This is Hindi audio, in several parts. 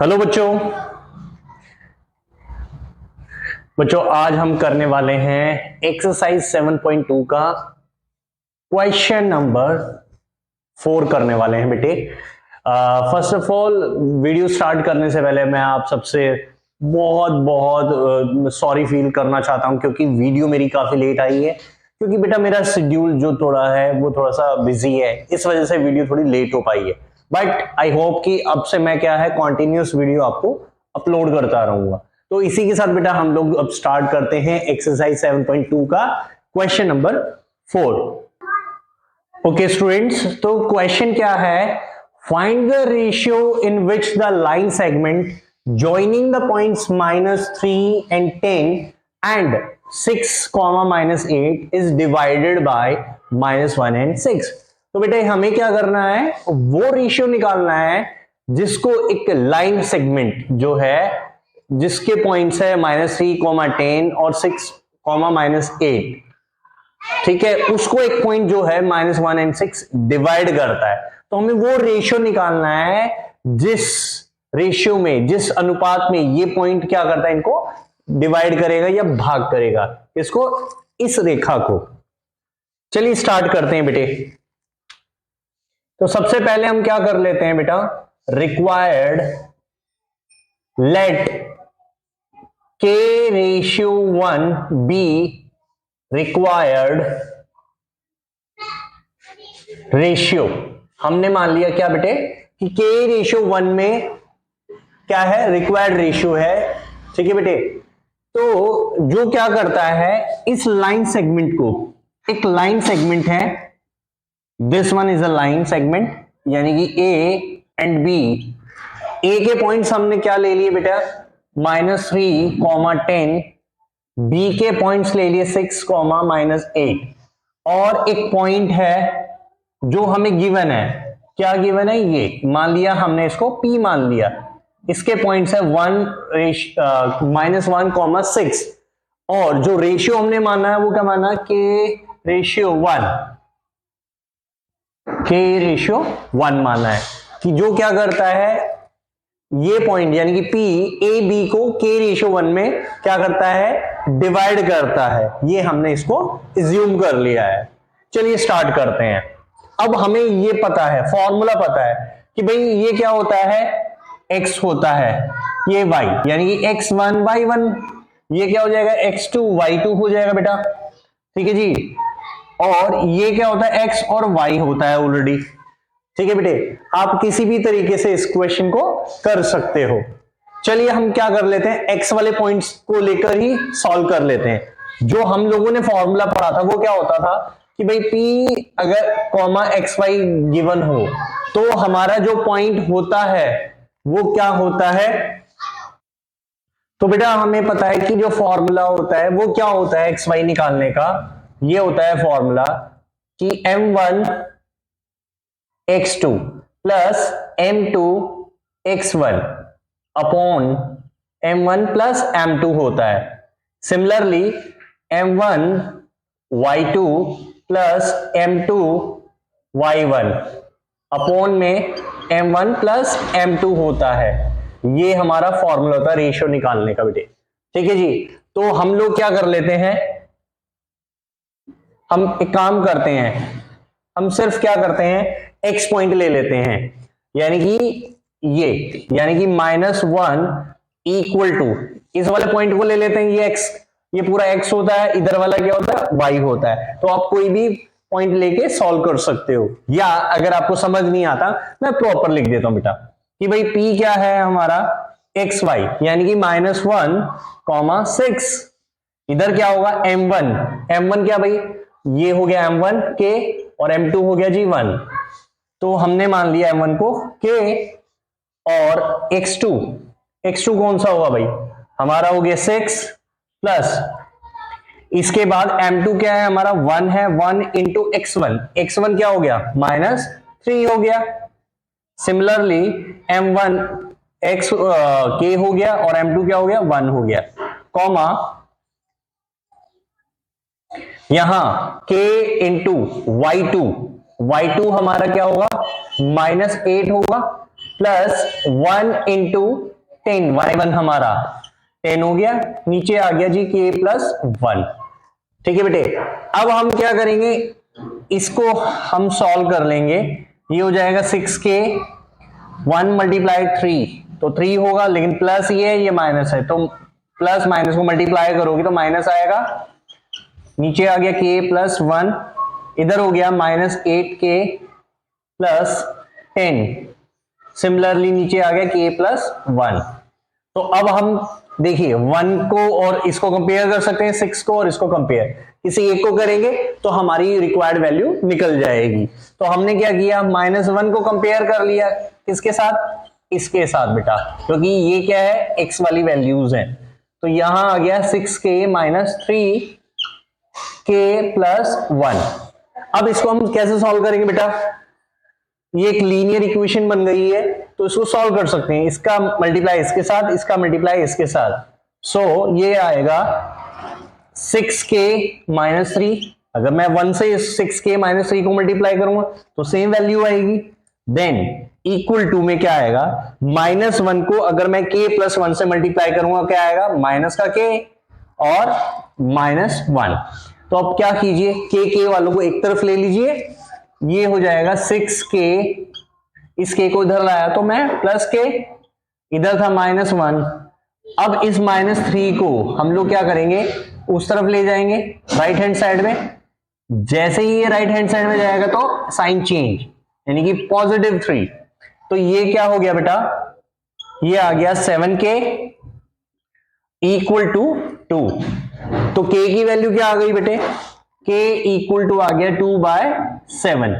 हेलो बच्चों आज हम करने वाले हैं एक्सरसाइज 7.2 का क्वेश्चन नंबर 4 करने वाले हैं बेटे। First of all video start करने से पहले मैं आप सबसे बहुत बहुत सॉरी फील करना चाहता हूं क्योंकि वीडियो मेरी काफी लेट आई है, क्योंकि बेटा मेरा शेड्यूल जो थोड़ा है वो थोड़ा सा बिजी है, इस वजह से वीडियो थोड़ी लेट हो पाई है। बट आई होप कि अब से मैं क्या है कॉन्टिन्यूस वीडियो आपको अपलोड करता रहूंगा। तो इसी के साथ बेटा हम लोग अब स्टार्ट करते हैं एक्सरसाइज 7.2 का क्वेश्चन नंबर 4। ओके स्टूडेंट्स, तो क्वेश्चन क्या है, find the ratio in which the line segment joining the points -3 and 10 and 6, -8 is divided by -1 and 6। तो बेटे हमें क्या करना है, वो रेशियो निकालना है जिसको एक लाइन सेगमेंट जो है जिसके पॉइंट्स है -3, 10 और 6, -8, ठीक है, उसको एक पॉइंट जो है -1 एंड 6 डिवाइड करता है। तो हमें वो रेशियो निकालना है जिस रेशियो में, जिस अनुपात में ये पॉइंट क्या करता है, इनको डिवाइड करेगा या भाग करेगा, इसको, इस रेखा को। चलिए स्टार्ट करते हैं बेटे। तो सबसे पहले हम क्या कर लेते हैं बेटा, required let k ratio 1 B required ratio. हमने मान लिया क्या बेटे कि k रेशियो 1 में क्या है, रिक्वायर्ड रेशियो है, ठीक है बेटे। तो जो क्या करता है, इस लाइन सेगमेंट को, एक लाइन सेगमेंट है, this one is a line segment, यानी कि ए एंड बी। ए के पॉइंट्स हमने क्या ले लिए बेटा, -3, 10, बी के पॉइंट्स ले लिए 6, -8, और एक पॉइंट है जो हमें गिवन है, क्या गिवन है, ये मान लिया हमने, इसको P मान लिया, इसके पॉइंट्स है -1, 6, और जो रेशियो हमने माना है वो क्या माना, K रेशियो 1 माना है, कि जो क्या करता है, ये पॉइंट यानी कि P A B को K रेशियो 1 में क्या करता है, डिवाइड करता है। ये हमने इसको एज्यूम कर लिया है। चलिए स्टार्ट करते हैं। अब हमें ये पता है, फॉर्मूला पता है कि भाई ये क्या होता है, x होता है, ये y, यानी कि x1 y1, ये क्या हो जाएगा, x2 y2 हो जाएगा बेटा, ठीक है जी। और ये क्या होता है, x और y होता है ऑलरेडी, ठीक है बेटे। आप किसी भी तरीके से इस क्वेश्चन को कर सकते हो। चलिए हम क्या कर लेते हैं, x वाले पॉइंट्स को लेकर ही सॉल्व कर लेते हैं। जो हम लोगों ने फॉर्मूला पढ़ा था वो क्या होता था कि भाई p अगर xy गिवन हो तो हमारा जो पॉइंट होता है वो क्या होता है। तो बेटा हमें पता है कि जो फॉर्मूला होता है वो क्या होता है xy निकालने का, ये होता है फॉर्मूला कि m1 x2 plus m2 x1 upon m1 plus m2 होता है। Similarly m1 y2 plus m2 y1 upon में m1 प्लस m2 होता है। ये हमारा फॉर्मूला होता है रेशियो निकालने का बेटे, ठीक है जी। तो हम लोग क्या कर लेते हैं, हम एक काम करते हैं, हम सिर्फ क्या करते हैं, x पॉइंट ले लेते हैं, यानी कि ये, यानी कि -1 इक्वल टू, इस वाले पॉइंट को ले लेते हैं, ये x, ये पूरा x होता है, इधर वाला क्या होता है, y होता है। तो आप कोई भी पॉइंट लेके सॉल्व कर सकते हो, या अगर आपको समझ नहीं आता मैं प्रॉपर लिख देता हूं बेटा कि भाई p क्या है हमारा, xy, यानी कि -1, 6, इधर क्या होगा m1 क्या भाई, ये हो गया m1 k और m2 हो गया जी 1। तो हमने मान लिया m1 को k और x2 कौन सा होगा भाई, हमारा हो गया 6 प्लस, इसके बाद m2 क्या है हमारा, 1 है, 1 इंटू x1 क्या हो गया, -3 हो गया। सिमिलरली m1 x k हो गया और m2 क्या हो गया, 1 हो गया, कॉमा यहां k इंटू y2 हमारा क्या होगा, -8 होगा, प्लस 1 इंटू 10, y1 हमारा 10 हो गया, नीचे आ गया जी k प्लस 1। ठीक है बेटे, अब हम क्या करेंगे, इसको हम सॉल्व कर लेंगे। ये हो जाएगा 6k, 1 मल्टीप्लाई 3 तो 3 होगा, लेकिन प्लस ये माइनस है, तो प्लस माइनस को मल्टीप्लाई करोगे तो माइनस आएगा। नीचे आ गया k प्लस 1, इधर हो गया माइनस 8k प्लस 10, सिमिलरली नीचे आ गया k प्लस 1। तो अब हम देखिए 1 को और इसको कंपेयर कर सकते हैं, 6 को और इसको कंपेयर, किसी एक को करेंगे तो हमारी रिक्वायर्ड वैल्यू निकल जाएगी। तो हमने क्या किया, -1 को कंपेयर कर लिया, किसके साथ, इसके साथ बेटा, क्योंकि ये क्या है, x वाली वैल्यूज हैं। तो यहां आ गया 6k माइनस 3k प्लस 1। अब इसको हम कैसे सॉल्व करेंगे बेटा, ये एक लीनियर इक्वेशन बन गई है, तो इसको सॉल्व कर सकते हैं, इसका मल्टीप्लाई इसके साथ, इसका मल्टीप्लाई इसके साथ। सो ये आएगा 6k माइनस 3, अगर मैं 1 से 6k माइनस 3 को मल्टीप्लाई करूंगा तो सेम वैल्यू आएगी। देन इक्वल टू में क्या आएगा, -1 को अगर मैं k प्लस 1 से मल्टीप्लाई करूंगा क्या आएगा, माइनस का k और -1। तो अब क्या कीजिए, k वालों को एक तरफ ले लीजिए, ये हो जाएगा 6k, इस k को इधर लाया तो मैं प्लस k, इधर था -1। अब इस -3 को हम लोग क्या करेंगे, उस तरफ ले जाएंगे राइट हैंड साइड में। जैसे ही ये राइट हैंड साइड में जाएगा तो साइन चेंज, यानी कि +3। तो ये क्या हो गया बेटा, ये आ गया 7k इक्वल टू 2। तो k की वैल्यू क्या आ गई बेटे, k इक्वल टू आ गया 2/7।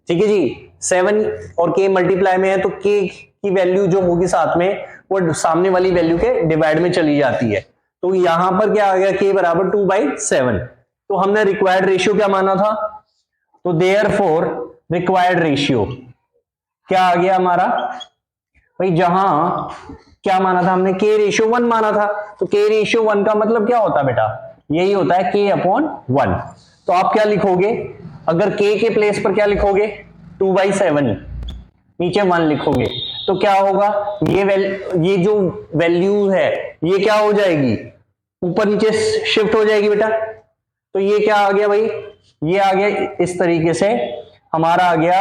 ठीक है जी, 7 और k मल्टीप्लाई में है तो k की वैल्यू जो होगी साथ में वो सामने वाली वैल्यू के डिवाइड में चली जाती है। तो यहां पर क्या आ गया, k बराबर 2/7। तो हमने रिक्वायर्ड रेशियो क्या माना था, तो देयरफॉर रिक्वायर्ड रेशियो क्या आ गया हमारा, भाई जहां क्या माना था हमने, k रेशियो 1 माना था, तो k रेशियो 1 का मतलब क्या होता है बेटा, यही होता है k/1। तो आप क्या लिखोगे, अगर k के प्लेस पर क्या लिखोगे, 2/7, नीचे 1 लिखोगे तो क्या होगा, ये जो वैल्यू है ये क्या हो जाएगी, ऊपर नीचे शिफ्ट हो जाएगी बेटा। तो ये क्या आ गया भाई, ये आ गया इस तरीके से, हमारा आ गया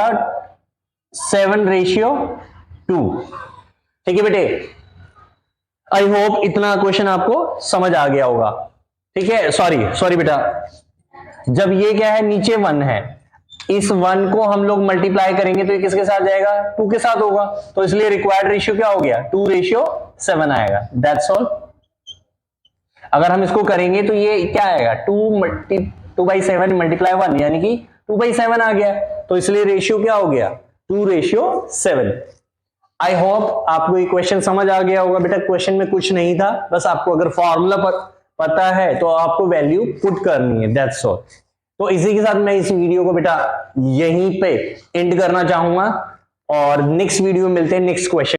7:2। ठीक है बेटे, आई होप इतना क्वेश्चन आपको समझ आ गया होगा। ठीक है, सॉरी बेटा, जब ये क्या है, नीचे 1 है, इस 1 को हम लोग मल्टीप्लाई करेंगे तो ये किसके साथ जाएगा, 2 के साथ होगा, तो इसलिए रिक्वायर्ड रेशियो क्या हो गया, 2:7 आएगा। That's all. अगर हम इसको करेंगे तो ये क्या आएगा, 2/7 मल्टीप्लाई 1 यानी कि 2/7 आ गया, तो इसलिए रेशियो क्या हो गया, 2:7। आई होप आपको ये क्वेश्चन समझ आ गया होगा बेटा। क्वेश्चन में कुछ नहीं था, बस आपको अगर फॉर्मूला पता है तो आपको वैल्यू पुट करनी है, दैट्स ऑल। तो इसी के साथ मैं इस वीडियो को बेटा यहीं पे एंड करना चाहूंगा, और नेक्स्ट वीडियो में मिलते हैं नेक्स्ट क्वेश्चन।